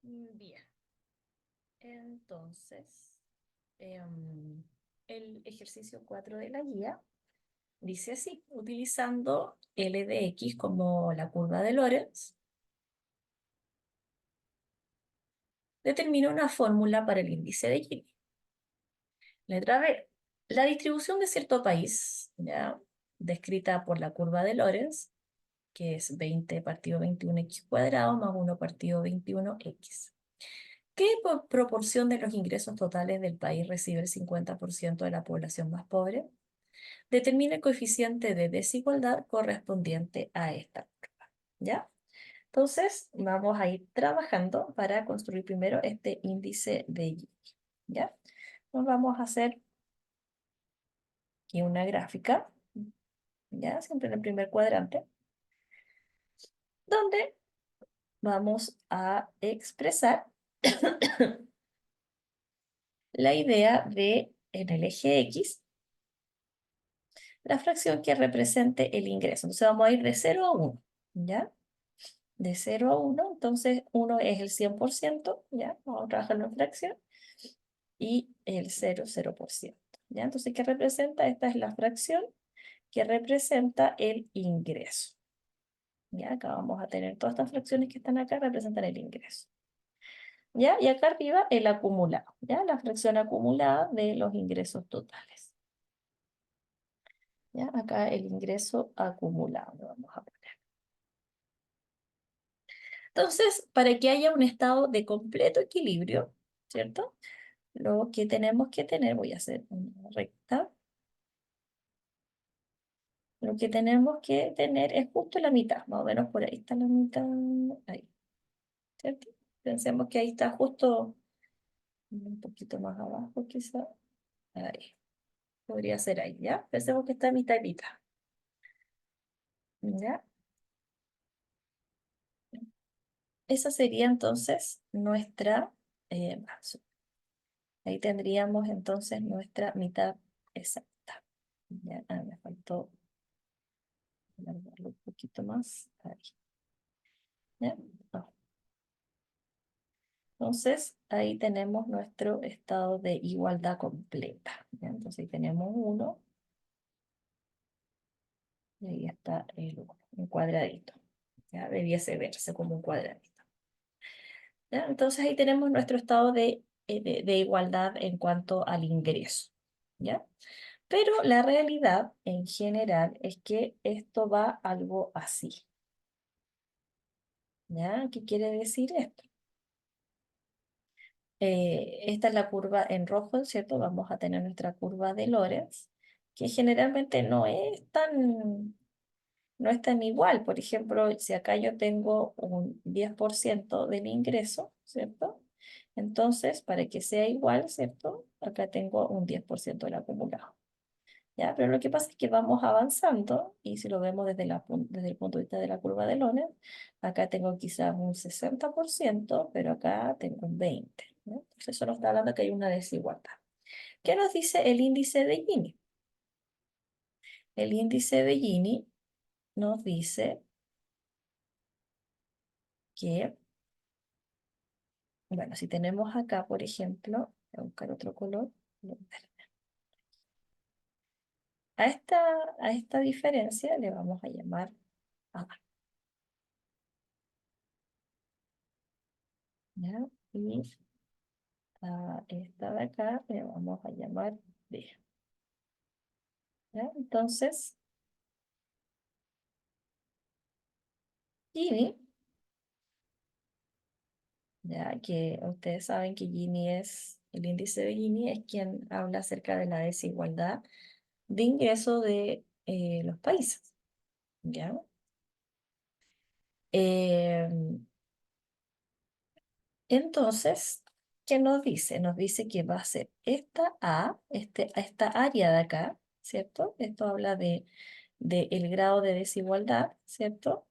Bien, entonces, em, el ejercicio 4 de la guía dice así: utilizando L de X como la curva de Lorentz, determina una fórmula para el índice de Gini. Letra B. La distribución de cierto país, ya, descrita por la curva de Lorentz, que es 20 partido 21x cuadrado más 1 partido 21x. ¿Qué proporción de los ingresos totales del país recibe el 50% de la población más pobre? Determina el coeficiente de desigualdad correspondiente a esta curva. ¿Ya? Entonces, vamos a ir trabajando para construir primero este índice de Gini. ¿Ya? Nos vamos a hacer aquí una gráfica, ¿ya? Siempre en el primer cuadrante, donde vamos a expresar la idea de, en el eje X, la fracción que represente el ingreso. Entonces vamos a ir de 0 a 1, ¿ya? De 0 a 1, entonces 1 es el 100%, ¿ya? Vamos a trabajarlo en fracción, y el 0,0%, ¿ya? Entonces, ¿qué representa? Esta es la fracción que representa el ingreso, ¿ya? Acá vamos a tener todas estas fracciones que están acá representan el ingreso, ¿ya? Y acá arriba el acumulado, ¿ya? La fracción acumulada de los ingresos totales, ¿ya? Acá el ingreso acumulado, lo vamos a poner. Entonces, para que haya un estado de completo equilibrio, ¿cierto? Lo que tenemos que tener, voy a hacer una recta, lo que tenemos que tener es justo la mitad, más o menos por ahí está la mitad, ahí, ¿cierto? Pensemos que ahí está justo un poquito más abajo, quizá, ahí, podría ser ahí, ¿ya? Pensemos que está mitad y mitad, ¿ya? Esa sería entonces nuestra, ahí tendríamos entonces nuestra mitad exacta, ¿ya? Ah, me faltó alargarlo un poquito más, ahí, ¿ya? Ah. Entonces, ahí tenemos nuestro estado de igualdad completa, ¿ya? Entonces, ahí tenemos uno, y ahí está el uno, un cuadradito. ¿Ya? Debiese verse como un cuadradito, ¿ya? Entonces, ahí tenemos nuestro estado de igualdad en cuanto al ingreso, ¿ya? Pero la realidad en general es que esto va algo así, ¿ya? ¿Qué quiere decir esto? Esta es la curva en rojo, ¿cierto? Vamos a tener nuestra curva de Lorentz, que generalmente no es tan igual. Por ejemplo, si acá yo tengo un 10% del ingreso, ¿cierto? Entonces, para que sea igual, ¿cierto? Acá tengo un 10% del acumulado. ¿Ya? Pero lo que pasa es que vamos avanzando, y si lo vemos desde el punto de vista de la curva de Lorentz, acá tengo quizás un 60%, pero acá tengo un 20%. ¿No? Entonces eso nos está hablando que hay una desigualdad. ¿Qué nos dice el índice de Gini? El índice de Gini nos dice que, bueno, si tenemos acá, por ejemplo, voy a buscar otro color, verde. A esta, a esta diferencia le vamos a llamar A, ¿ya? Y a esta de acá le vamos a llamar B. ¿Ya? Entonces, Gini, ya que ustedes saben que Gini es, el índice de Gini es quien habla acerca de la desigualdad de ingreso de los países. ¿Ya? Eh, entonces, ¿qué nos dice? Nos dice que va a ser esta A, esta área de acá, ¿cierto? Esto habla de el grado de desigualdad, ¿cierto?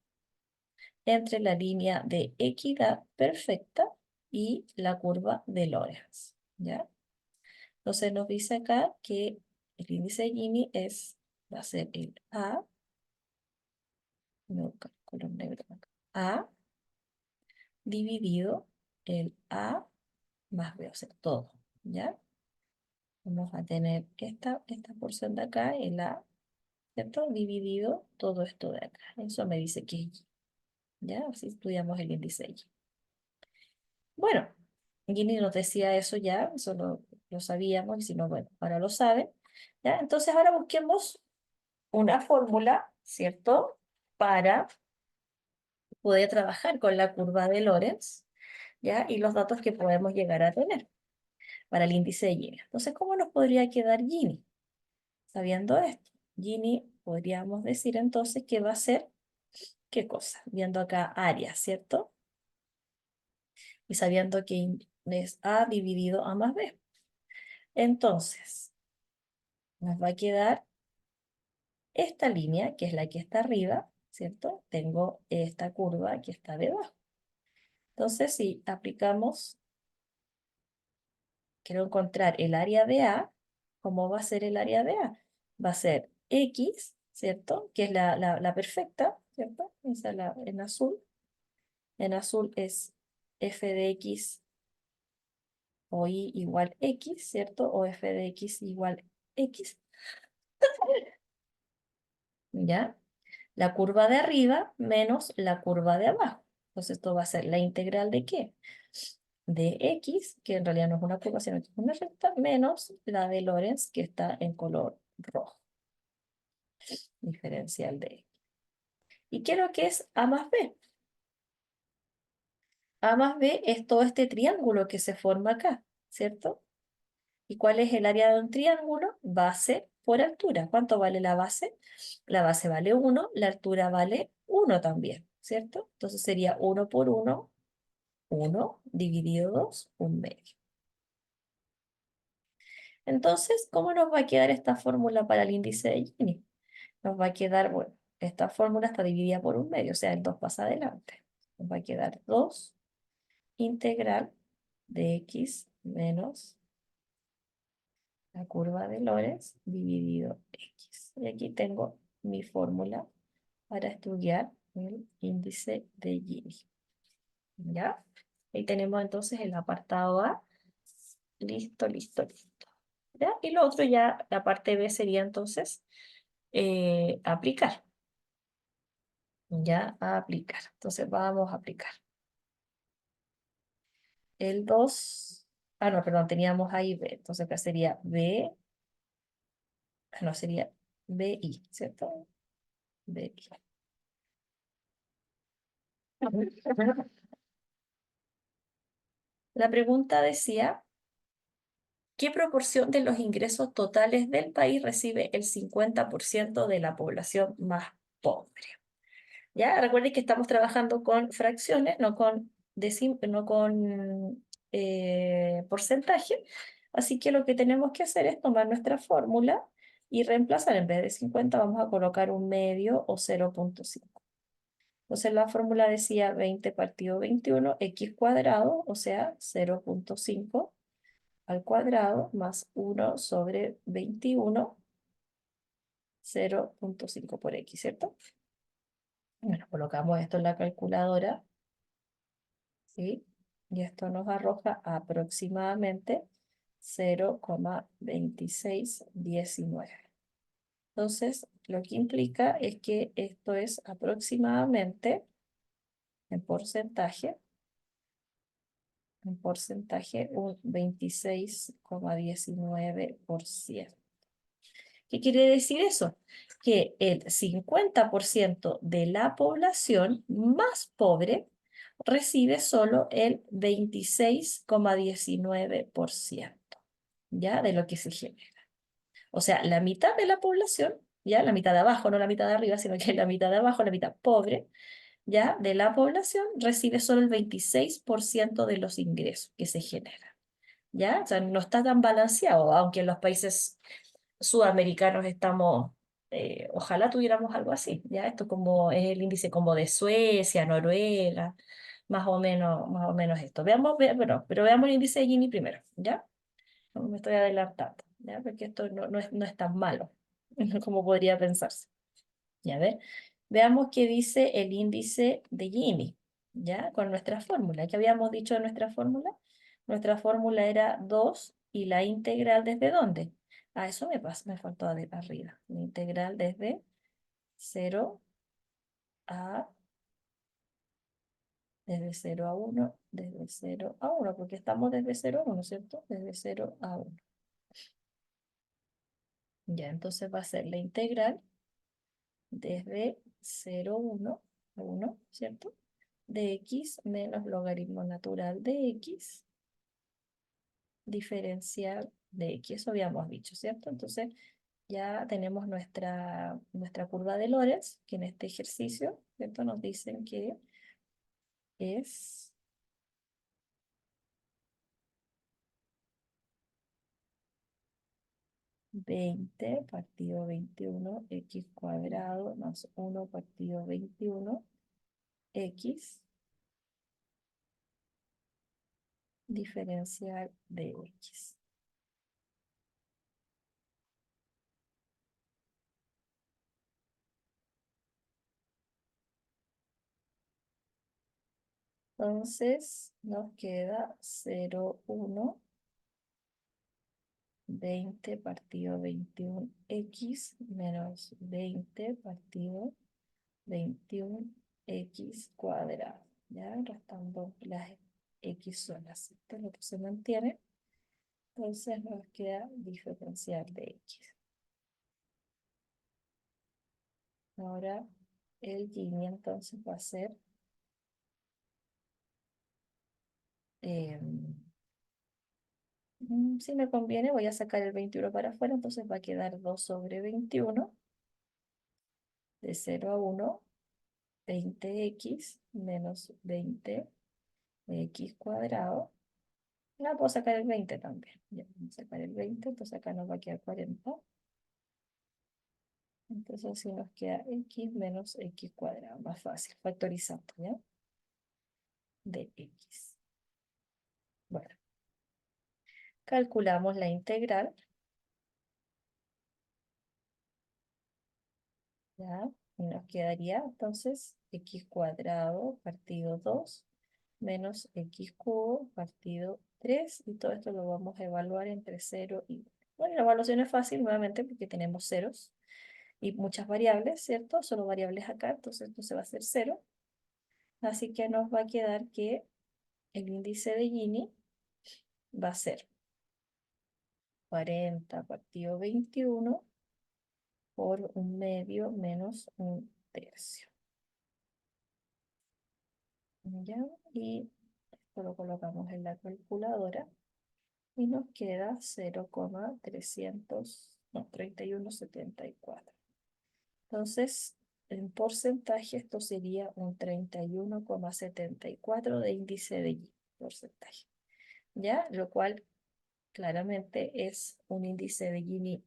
Entre la línea de equidad perfecta y la curva de Lorentz, ¿ya? Entonces nos dice acá que el índice de Gini va a ser el A, no, color negro acá, A dividido el A más B, o sea, todo, ¿ya? Vamos a tener esta porción de acá, el A, ¿cierto? Dividido todo esto de acá. Eso me dice que es Y, ¿ya? Así estudiamos el índice Y. Bueno, Gini nos decía eso ya, eso lo sabíamos, y si no, bueno, ahora lo saben, ¿ya? Entonces ahora busquemos una fórmula, ¿cierto? Para poder trabajar con la curva de Lorenz, ¿ya? Y los datos que podemos llegar a tener para el índice de Gini. Entonces, ¿cómo nos podría quedar Gini? Sabiendo esto, Gini podríamos decir entonces que va a ser, ¿qué cosa? Viendo acá área, ¿cierto? Y sabiendo que es A dividido A más B. Entonces, nos va a quedar esta línea, que es la que está arriba, ¿cierto? Tengo esta curva que está debajo. Entonces, si aplicamos, quiero encontrar el área de A, ¿cómo va a ser el área de A? Va a ser X, ¿cierto? Que es la perfecta, ¿cierto? Esa es en azul. En azul es f de x o y igual x, ¿cierto? O f de x igual x, ¿ya? La curva de arriba menos la curva de abajo. Entonces esto va a ser la integral de ¿qué? De x, que en realidad no es una curva, sino que es una recta, menos la de Lorentz, que está en color rojo, diferencial de x. ¿Y qué es lo que es A más B? A más B es todo este triángulo que se forma acá, ¿cierto? ¿Y cuál es el área de un triángulo? Base por altura. ¿Cuánto vale la base? La base vale 1, la altura vale 1 también, ¿cierto? Entonces sería 1 por 1, 1 dividido 2, 1 medio. Entonces, ¿cómo nos va a quedar esta fórmula para el índice de Gini? Nos va a quedar, bueno, esta fórmula está dividida por 1 medio, o sea, el 2 pasa adelante. Nos va a quedar 2 integral de x menos la curva de Lorenz dividido x. Y aquí tengo mi fórmula para estudiar el índice de Gini. ¿Ya? Ahí tenemos entonces el apartado A. Listo, listo, listo. ¿Ya? Y lo otro ya, la parte B sería entonces aplicar. Ya, a aplicar. Entonces vamos a aplicar. El 2, no, perdón, teníamos A y B. Entonces acá sería B, no, sería BI, ¿cierto? BI. La pregunta decía, ¿qué proporción de los ingresos totales del país recibe el 50% de la población más pobre? ¿Ya? Recuerden que estamos trabajando con fracciones, no con porcentaje. Así que lo que tenemos que hacer es tomar nuestra fórmula y reemplazar, en vez de 50 vamos a colocar un medio o 0,5. Entonces la fórmula decía 20 partido 21, x cuadrado, o sea, 0,5 al cuadrado más 1 sobre 21, 0,5 por x, ¿cierto? Bueno, colocamos esto en la calculadora, ¿sí? Y esto nos arroja aproximadamente 0,2619. Entonces, lo que implica es que esto es aproximadamente, en porcentaje, un 26,19%. ¿Qué quiere decir eso? Que el 50% de la población más pobre recibe solo el 26,19%, ¿ya? De lo que se genera. O sea, la mitad de la población, ¿ya? La mitad de abajo, no la mitad de arriba, sino que la mitad de abajo, la mitad pobre, ¿ya? De la población recibe solo el 26% de los ingresos que se generan, ¿ya? O sea, no está tan balanceado, aunque en los países sudamericanos estamos, ojalá tuviéramos algo así, ¿ya? Esto como es el índice como de Suecia, Noruega, más o menos esto. Veamos, bueno, pero veamos el índice de Gini primero, ¿ya? No me estoy adelantando, ¿ya? Porque esto no es tan malo como podría pensarse. Ya ver, veamos qué dice el índice de Gini. ¿ya? Con nuestra fórmula. ¿Qué habíamos dicho de nuestra fórmula? Nuestra fórmula era 2 y la integral ¿desde dónde? Ah, eso me faltó de arriba. La integral desde 0 a, desde 0 a 1, desde 0 a 1, porque estamos desde 0 a 1, ¿cierto? Desde 0 a 1. Ya, entonces va a ser la integral desde 0, 1, a 1, ¿cierto? De x menos logaritmo natural de x diferencial de x. Eso habíamos dicho, ¿cierto? Entonces ya tenemos nuestra curva de Lorenz, que en este ejercicio, ¿cierto? Nos dicen que es 20 partido 21 x cuadrado más 1 partido 21 x diferencial de x. Entonces nos queda 0, 1, 20 partido 21 x menos 20 partido 21 x cuadrado. Ya restando las x solas. Esto es lo que se mantiene. Entonces nos queda diferencial de x. Ahora el Gini entonces va a ser si me conviene, voy a sacar el 21 para afuera, entonces va a quedar 2 sobre 21, de 0 a 1, 20x menos 20x cuadrado. No, puedo sacar el 20 también. Ya, vamos a sacar el 20, entonces acá nos va a quedar 40. Entonces así nos queda x menos x cuadrado, más fácil, factorizando, ¿ya? De x. Bueno, calculamos la integral, ¿ya? Y nos quedaría entonces x cuadrado partido 2 menos x cubo partido 3, y todo esto lo vamos a evaluar entre 0 y 1. Bueno, la evaluación es fácil nuevamente porque tenemos ceros y muchas variables, ¿cierto? Solo variables acá, entonces esto se va a hacer 0. Así que nos va a quedar que el índice de Gini va a ser 40 partido 21 por 1/2 menos 1/3. ¿Ya? Y esto lo colocamos en la calculadora y nos queda 0,300, no, 31,74. Entonces, en porcentaje esto sería un 31,74 de índice de Gini, porcentaje. ¿Ya? Lo cual claramente es un índice de Gini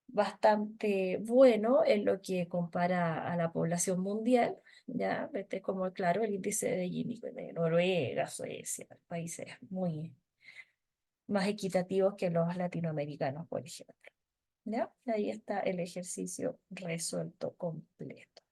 bastante bueno en lo que compara a la población mundial, ¿ya? Este es como, claro, el índice de Gini de Noruega, Suecia, países muy más equitativos que los latinoamericanos, por ejemplo, ¿ya? Ahí está el ejercicio resuelto completo.